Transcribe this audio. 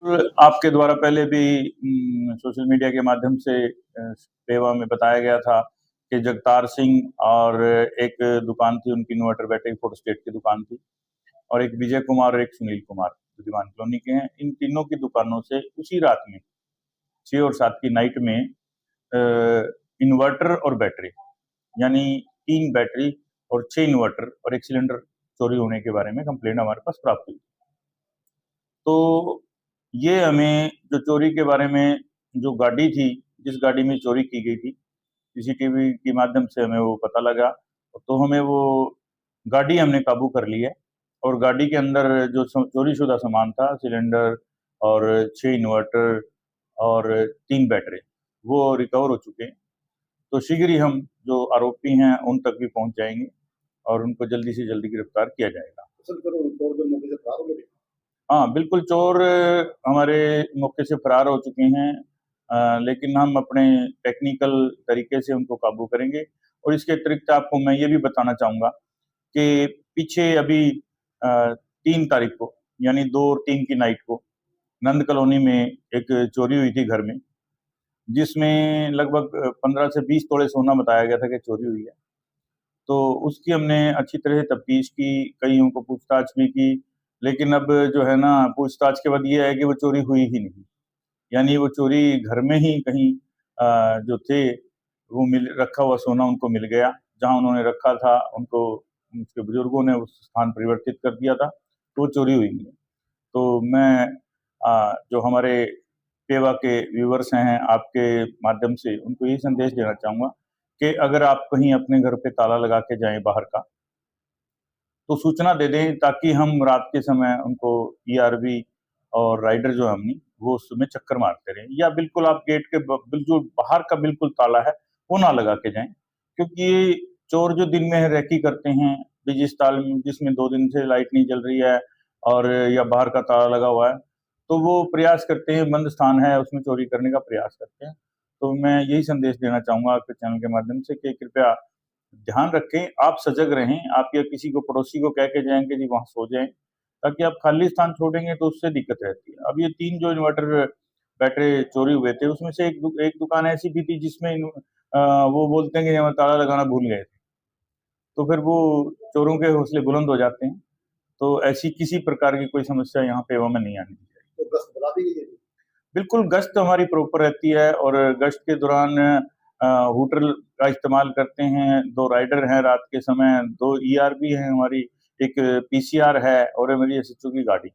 आपके द्वारा पहले भी सोशल मीडिया के माध्यम से पेवा में बताया गया था कि जगतार सिंह और एक दुकान थी उनकी इन्वर्टर बैटरी फोटोस्टेट की दुकान थी और एक विजय कुमार और एक सुनील कुमार जो दीवान कॉलोनी के हैं। इन तीनों की दुकानों से उसी रात में 6 और 7 की नाइट में इन्वर्टर और बैटरी यानी 3 बैटरी और 6 इन्वर्टर और 1 सिलेंडर चोरी होने के बारे में कंप्लेंट हमारे पास प्राप्त हुई। तो ये हमें जो चोरी के बारे में जो गाड़ी थी, जिस गाड़ी में चोरी की गई थी, सीसीटीवी के माध्यम से हमें वो पता लगा, तो हमें वो गाड़ी हमने काबू कर ली है और गाड़ी के अंदर जो चोरीशुदा सामान था, सिलेंडर और 6 इन्वर्टर और 3 बैटरी, वो रिकवर हो चुके हैं। तो शीघ्र ही हम जो आरोपी हैं, उन तक भी पहुँच जाएँगे और उनको जल्दी से जल्दी गिरफ्तार किया जाएगा। हाँ, बिल्कुल चोर हमारे मौके से फरार हो चुके हैं, लेकिन हम अपने टेक्निकल तरीके से उनको काबू करेंगे और इसके अतिरिक्त आपको मैं ये भी बताना चाहूँगा कि पीछे अभी 3 तारीख को यानी 2 और 3 की नाइट को नंद कॉलोनी में एक चोरी हुई थी घर में, जिसमें लगभग 15 से 20 तोले सोना बताया गया था कि चोरी हुई है। तो उसकी हमने अच्छी तरह से तफ्तीश की, कईयों को पूछताछ भी की, लेकिन अब जो है ना पूछताछ के बाद ये है कि वो चोरी हुई ही नहीं। यानी वो चोरी घर में ही कहीं जो थे वो मिल रखा हुआ सोना उनको मिल गया, जहाँ उन्होंने रखा था उनको उनके बुजुर्गों ने उस स्थान परिवर्तित कर दिया था, तो वो चोरी हुई नहीं है। तो मैं जो हमारे पेवा के व्यूअर्स हैं, आपके माध्यम से उनको यही संदेश देना चाहूँगा कि अगर आप कहीं अपने घर पे ताला लगा के जाएँ बाहर का, तो सूचना दे दें ताकि हम रात के समय उनको ईआरवी और राइडर जो है अपनी, वो उस समय चक्कर मारते रहें या बिल्कुल आप गेट के बिल्कुल बाहर का बिल्कुल ताला है, वो ना लगा के जाएँ। क्योंकि ये चोर जो दिन में रेकी करते हैं, जिसमें 2 दिन से लाइट नहीं जल रही है और या बाहर का ताला लगा हुआ है, तो वो प्रयास करते हैं, बंद स्थान है, उसमें चोरी करने का प्रयास करते हैं। तो मैं यही संदेश देना चाहूँगा आपके चैनल के माध्यम से कि कृपया ध्यान रखें, आप सजग रहें, आप या किसी को पड़ोसी को कह के जाएँ कि जी वहाँ सो जाएँ, ताकि आप खाली स्थान छोड़ेंगे तो उससे दिक्कत रहती है। अब ये 3 जो इन्वर्टर बैटरी चोरी हुए थे, उसमें से एक दुकान ऐसी भी थी जिसमें वो बोलते हैं कि हम ताला लगाना भूल गए थे। तो फिर वो चोरों के हौसले बुलंद हो जाते हैं। तो ऐसी किसी प्रकार की कोई समस्या यहाँ पे एवं में नहीं आनी चाहिए। तो गश्त बढ़ा दी गई है? बिल्कुल, गश्त हमारी प्रॉपर रहती है और गश्त के दौरान हूटर का इस्तेमाल करते हैं, 2 राइडर हैं रात के समय, 2 ईआरबी हैं हमारी, एक पीसीआर है और है मेरी एसएचओ की गाड़ी।